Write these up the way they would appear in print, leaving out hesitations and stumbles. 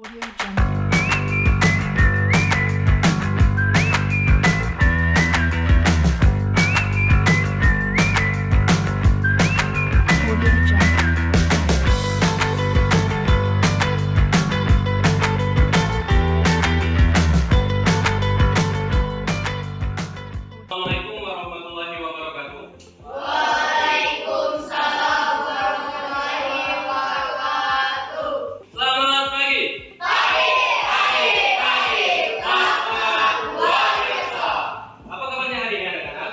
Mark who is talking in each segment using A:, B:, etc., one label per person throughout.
A: Audio Jungle. Audio Jungle.
B: Assalamualaikum warahmatullahi wabarakatuh. Selamat pagi. Apa kabarnya hari ini anak-anak?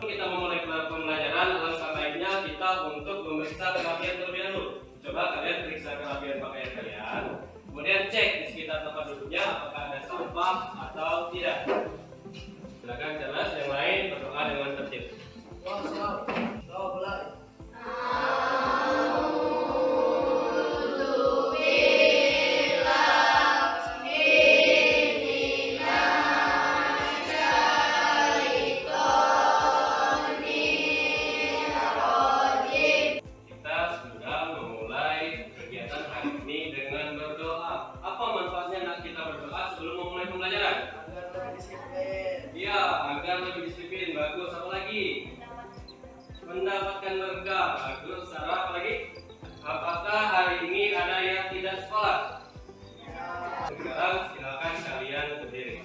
B: Kita memulai pembelajaran, alangkah baiknya kita untuk memeriksa kerapian terlebih dahulu. Coba kalian periksa kerapian pakaian kalian, kemudian cek di sekitar tempat duduknya apakah ada sampah atau tidak. Silakan jelas, yang lain berdoa dengan tertib. Kita sudah memulai kegiatan hari ini dengan berdoa. Apa manfaatnya nak kita berdoa sebelum memulai pembelajaran? Iya, agar lebih disiplin. Bagus. Apa lagi? Mendapatkan berkah. Bagus. Sarah, apa lagi? Apakah hari ini ada yang tidak sekolah? Sekarang silakan kalian berdiri.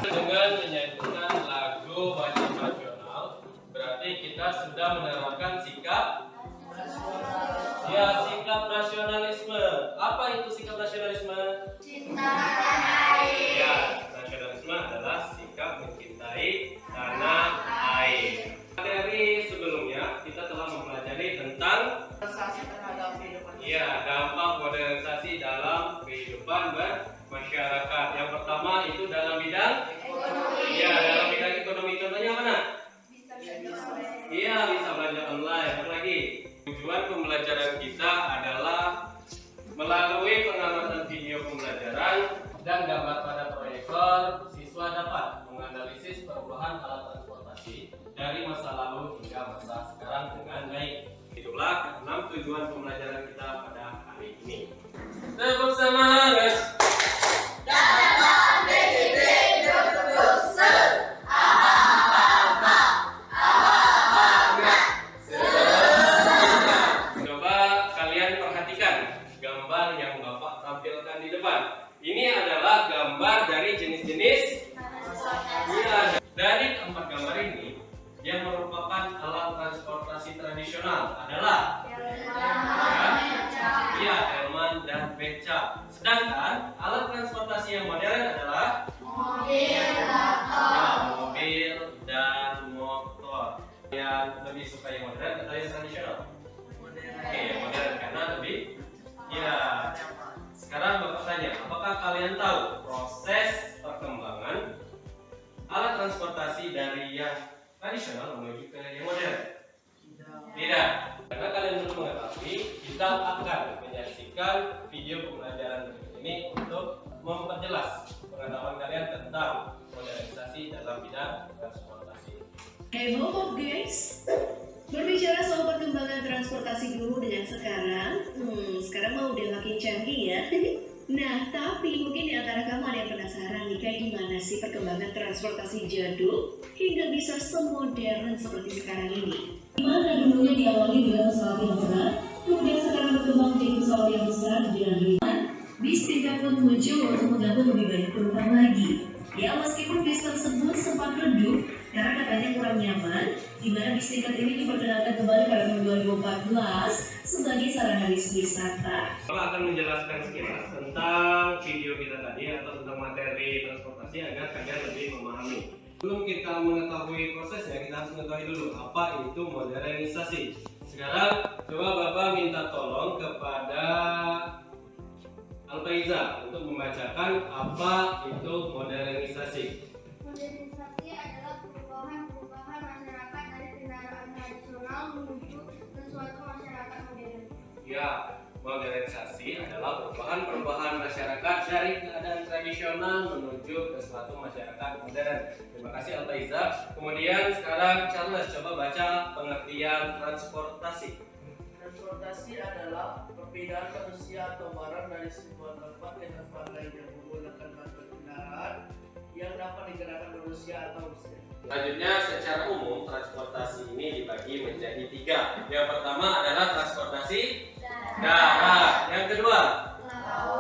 B: Dengan menyanyikan lagu wajib nasional, berarti kita sudah menerapkan sikap sikap nasionalisme. Apa itu sikap nasionalisme? Ya, nasionalisme adalah sikap mencintai tanah air. Materi sebelumnya kita telah mempelajari tentang dampak modernisasi dalam kehidupan bermasyarakat. Yang pertama itu dalam bidang dalam bidang ekonomi. Contohnya mana? Bisa belanja online. Apa lagi? Tujuan pembelajaran kita adalah melalui pengamatan video pembelajaran dan gambar pada proyektor, siswa dapat menganalisis perubahan alat transportasi dari masa lalu hingga masa sekarang dengan baik. Itulah 6 tujuan pembelajaran kita pada hari ini. Tepuk semangat. Coba kalian perhatikan gambar yang Bapak tampilkan di depan. Ini adalah gambar dari jenis-jenis. Dari keempat gambar ini, yang merupakan alat transportasi tradisional adalah delman dan beca. Sedangkan alat transportasi yang modern adalah mobil dan motor. Yang lebih suka yang modern atau yang tradisional? Yang modern karena lebih. Sekarang Bapak tanya, apakah kalian tahu proses perkembangan alat transportasi dari yang tradisional menuju ke yang modern? Tidak. Karena kalian belum mengetahui, kita akan menyaksikan video pembelajaran berikut ini untuk memperjelas pengetahuan kalian tentang modernisasi dalam bidang transportasi.
C: Hey Bob guys, berbicara soal perkembangan transportasi dulu dengan sekarang mah udah makin canggih ya. Nah, tapi mungkin di antara kamu ada yang penasaran nih kayak gimana sih perkembangan transportasi jadul hingga bisa semodern seperti sekarang ini. Dimana dulunya diawali dengan pesawat yang berat, kemudian sekarang berkembang menjadi pesawat yang besar dengan ringan, bis tingkat pun muncul untuk mengganggu lebih banyak penumpang lagi. Ya, meskipun bis tersebut sempat redup karena katanya kurang nyaman, di mana bis tingkat ini diperkenalkan kembali pada tahun 2014 sebagai sarana wisata.
B: Bapak akan menjelaskan sekilas tentang video kita tadi atau tentang materi transportasi agar kalian lebih memahami. Sebelum kita mengetahui prosesnya, kita harus mengetahui dulu apa itu modernisasi. Sekarang coba Bapak minta tolong kepada Alfaiza untuk membacakan apa itu modernisasi.
D: Modernisasi adalah perubahan masyarakat dari kendaraan tradisional menuju ke suatu masyarakat modern.
B: Ya, Modernisasi adalah perubahan masyarakat dari keadaan tradisional menuju ke suatu masyarakat modern. Terima kasih Altaiza. Kemudian sekarang Charles coba baca pengertian transportasi.
E: Transportasi adalah perpindahan manusia atau barang dari sebuah tempat ke tempat lainnya menggunakan motor kendaraan yang dapat digerakkan manusia atau mesin.
B: Selanjutnya, secara umum transportasi ini dibagi menjadi 3. Yang pertama adalah transportasi darat. Yang kedua,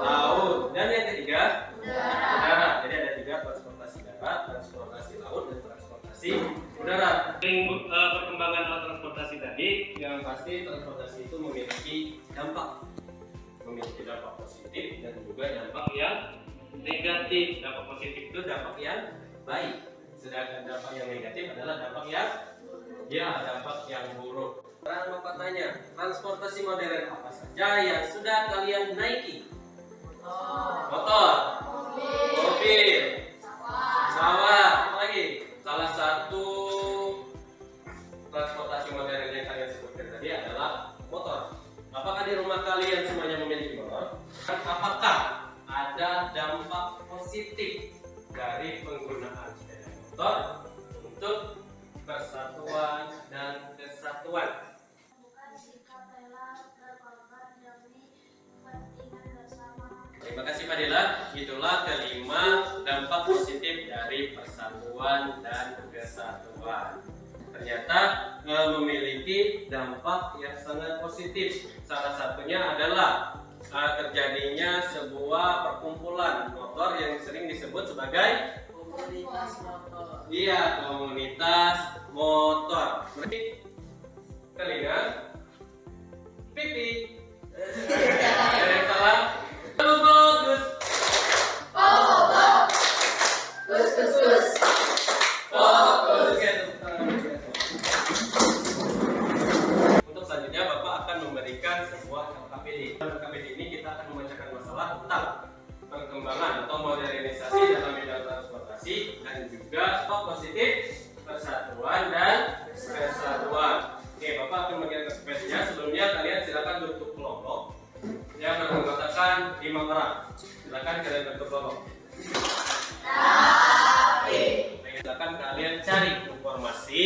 B: laut. Dan yang ketiga, udara. Jadi ada 3: transportasi darat, transportasi laut, dan transportasi udara. Perkembangan alat transportasi tadi, yang pasti transportasi itu memiliki dampak positif dan juga dampak yang negatif. Dampak positif itu dampak yang baik, sedangkan dampak yang negatif adalah dampak yang buruk. Sekarang Bapak tanya, transportasi modern apa saja yang sudah kalian naiki? Motor, mobil, pesawat, apa lagi? Salah satu transportasi modern yang kalian sebutkan tadi adalah motor. Apakah di rumah kalian semuanya memiliki motor? Apakah ada dampak positif dari penggunaan sepeda motor untuk persatuan dan kesatuan? Terima kasih Pak Dela. Itulah kelima dampak positif dari persatuan dan kesatuan. Ternyata memiliki dampak yang sangat positif. Salah satunya adalah terjadinya sebuah perkumpulan motor yang sering disebut sebagai
E: Komunitas motor.
B: Iya, komunitas motor. Berarti telinga, pipi. Ada yang salah? Bagus. Fokus. Untuk selanjutnya Bapak akan memberikan sebuah LKPD. Dalam LKPD ini kita akan membacakan masalah tentang perkembangan atau modernisasi dalam bidang transportasi dan juga positif persatuan dan kesatuan. Oke, Bapak akan memberikan LKPD-nya. Sebelumnya kalian silakan bentuk kelompok yang beranggotakan 5 orang. Silakan kalian bentuk kelompok. Silakan kalian cari informasi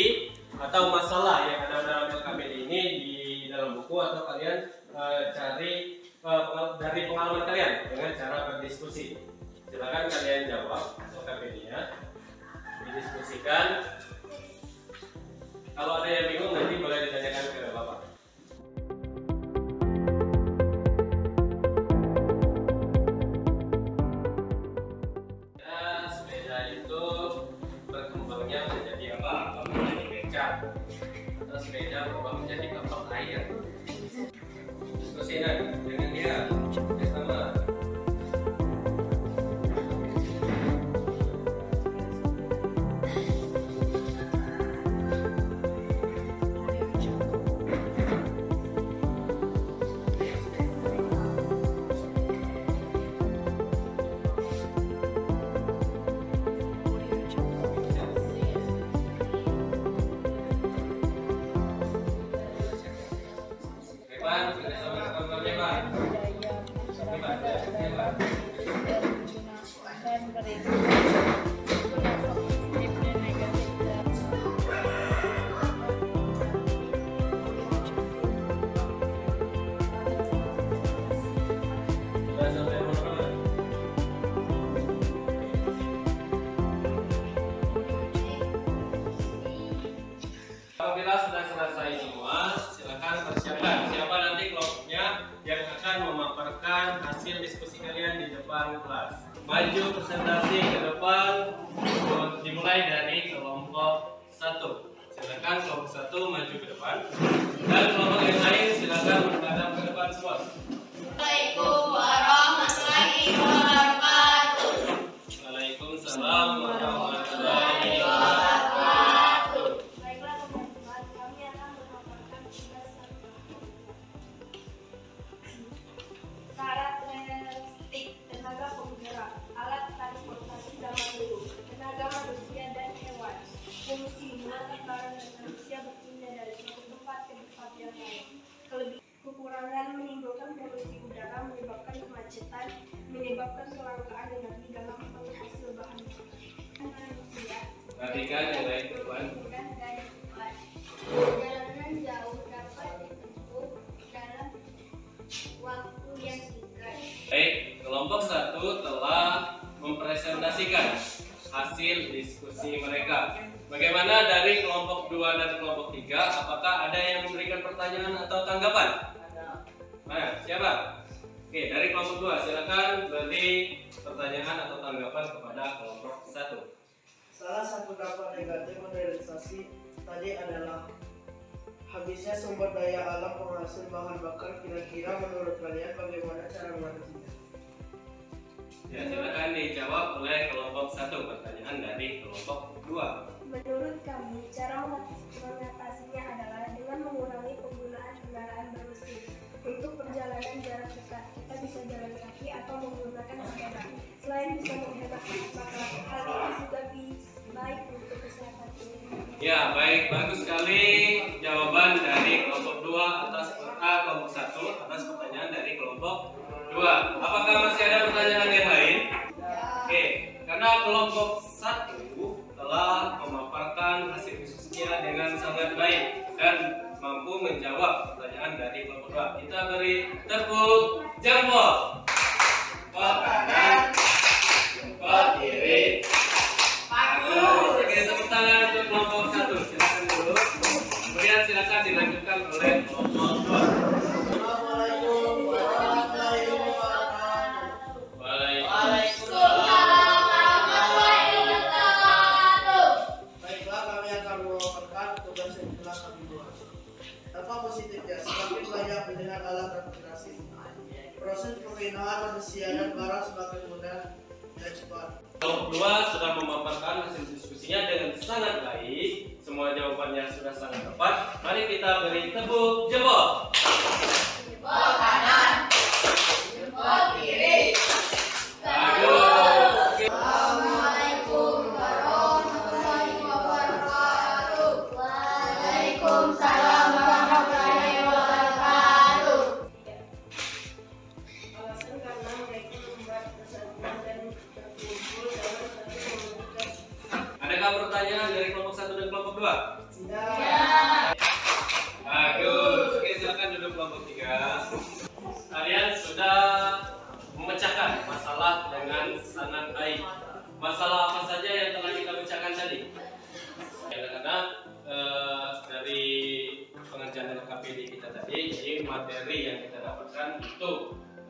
B: atau masalah yang ada dalam LKPD ini di dalam buku, atau kalian cari dari pengalaman kalian dengan cara berdiskusi. Silakan kalian jawab LKPD-nya, didiskusikan. Kalau ada yang bingung nanti boleh ditanyakan ke Bapak. Sepeda itu berkembangnya menjadi apa? Menjadi becak, atau sepeda berubah menjadi kapal air. Diskusikan dengan dia bersama. Apabila sudah selesai semua, silakan persiapkan siapa nanti kelompoknya yang akan memaparkan hasil diskusi kalian di depan kelas. Maju presentasi ke depan, dimulai dari kelompok 1. Silakan kelompok 1 maju ke depan, dan kelompok yang lain silakan menghadap ke depan semua.
D: Assalamualaikum warahmatullahi wabarakatuh.
B: Waalaikumsalam warahmatullahi wabarakatuh.
D: Baiklah teman-teman, kami akan memaparkan tugas karakteristik tenaga penggerak, alat transportasi zaman dulu, tenaga manusia dan hewan, fungsinya antara manusia berpindah dari suatu tempat ke tempat yang lain, kekurangan menimbulkan polusi kemacetan, menyebabkan kelangkaan energi dalam penghasil bahan manusia.
B: Perhatikan yang lain teman.
D: Mudah dan cepat. Perjalanan jauh dapat ditempuh dalam waktu yang singkat.
B: Baik, kelompok 1 telah mempresentasikan hasil diskusi mereka. Bagaimana dari kelompok 2 dan kelompok 3? Apakah ada yang memberikan pertanyaan atau tanggapan? Mana? Siapa? Oke, dari kelompok 2 silakan beri pertanyaan atau tanggapan kepada kelompok 1.
E: Salah satu dampak negatif modernisasi tadi adalah habisnya sumber daya alam penghasil bahan bakar. Kira-kira menurut kalian bagaimana cara mengatasinya?
B: Ya, silakan dijawab oleh kelompok 1. Pertanyaan dari kelompok 2.
D: Menurut kami, cara mengatasinya adalah dengan mengurangi penggunaan kendaraan bermesin. Untuk perjalanan jarak dekat, kita bisa jalan kaki atau menggunakan sepeda. Selain bisa menghemat bakar, hal ini juga baik untuk kesehatan.
B: Ya, baik, bagus sekali jawaban dari kelompok 2 atas kelompok 1 atas pertanyaan dari kelompok 2. Apakah masih ada pertanyaan yang lain? Oke, karena kelompok 1 telah memaparkan hasil diskusinya dengan sangat baik dan mampu menjawab pertanyaan dari kelompok 2. Kita beri tepuk jempol. Ke kanan, ke kiri. Bagus. Oke, tepuk tangan untuk kelompok 1. Silakan dulu. Kemudian silakan dilanjutkan oleh kelompok 2.
E: Assalamualaikum warahmatullahi wabarakatuh. Baiklah, kami akan melakukan tugas yang telah kami buat. Dampak positifnya, semakin banyak pilihan alat transportasi. Proses pemindahan manusia dan barang semakin mudah dan cepat.
B: Kelompok 2 sudah memaparkan hasil diskusinya dengan sangat baik. Semua jawabannya sudah sangat tepat. Mari kita beri tepuk jempol.
A: Jempol kanan, jempol kiri.
B: Bagus.
A: Assalamualaikum warahmatullahi wabarakatuh. Waalaikumsalam warahmatullahi wabarakatuh.
D: Alasan karena mereka membuat persatuan dan berkumpul dalam satu komunitas.
B: Adakah pertanyaan dari kelompok 1 dan kelompok 2?
A: Ya.
B: Bagus. Oke, silakan duduk kelompok 3. Kalian sudah memecahkan masalah dengan sangat baik. Masalah apa saja yang telah kita pecahkan tadi? Karena dari pengerjaan LKPD kita tadi, jadi materi yang kita dapatkan itu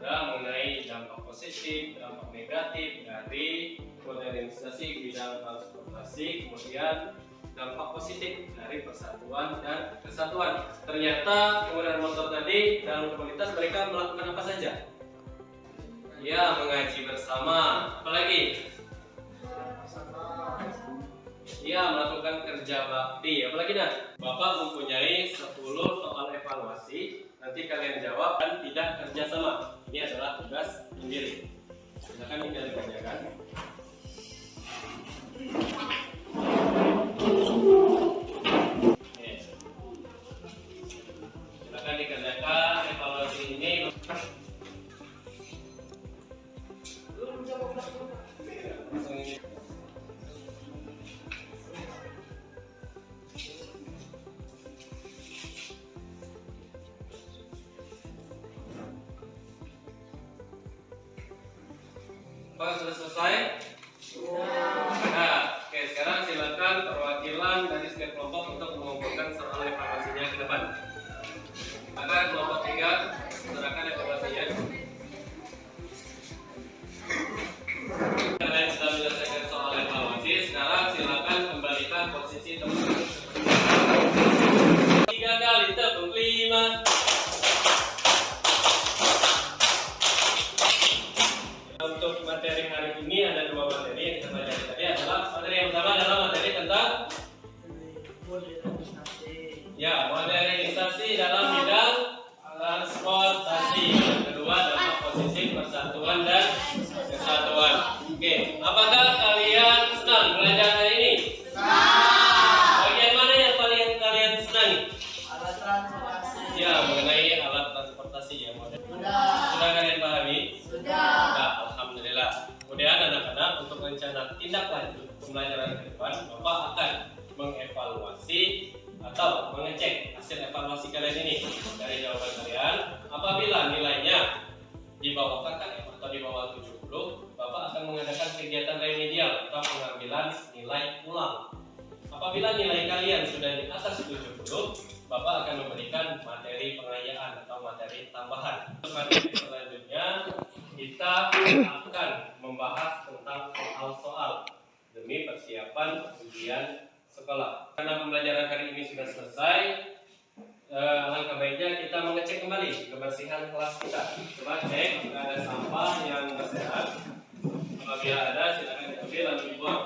B: mengenai dampak positif, dampak negatif dari modernisasi bidang transportasi, kemudian dampak positif dari persatuan dan kesatuan. Ternyata pengguna motor tadi dalam komunitas mereka melakukan apa saja? Ya, mengaji bersama. Apalagi? Ya, melakukan kerja bakti. Apalagi dah? Bapak mempunyai 10 soal evaluasi. Nanti kalian jawab dan tidak kerja sama. Ini adalah tugas sendiri. Silakan kita dikerjakan. Silakan dikerjakan evaluasi ini. Langsung ini. Apakah sudah selesai? Nah, oke, sekarang silakan perwakilan dari setiap kelompok untuk mengumpulkan soal evaluasinya ke depan. Maka kelompok 3 serahkan evaluasinya. Kalian sudah menyelesaikan soal evaluasi, sekarang silakan kembalikan posisi teman-teman. 3 kali tepuk 5. Untuk materi hari ini ada 2 materi yang kita pelajari tadi. Adalah materi yang pertama adalah materi tentang modernisasi dalam bidang transportasi. Yang kedua dampak positif persatuan dan kesatuan. Oke, apakah kalian senang belajar hari ini? Bagian mana yang paling kalian senangi?
E: Alat transportasi.
B: Ya, mengenai alat transportasi yang modern.
E: Sudah.
B: Sudah kalian pahami?
A: Sudah.
B: anak-anak untuk rencana tindak lanjut pembelajaran ke depan, Bapak akan mengevaluasi atau mengecek hasil evaluasi kalian ini dari jawaban kalian. Apabila nilainya di bawah KKM atau di bawah 70, Bapak akan mengadakan kegiatan remedial atau pengambilan nilai ulang. Apabila nilai kalian sudah di atas 70, Bapak akan memberikan materi pengayaan atau materi tambahan. Materi selanjutnya kita akan membahas tentang soal-soal demi persiapan ujian sekolah. Karena pembelajaran hari ini sudah selesai, alangkah baiknya kita mengecek kembali kebersihan kelas kita. Coba cek jika ada sampah yang berserat. Apabila ada, silakan diambil lalu dibuang.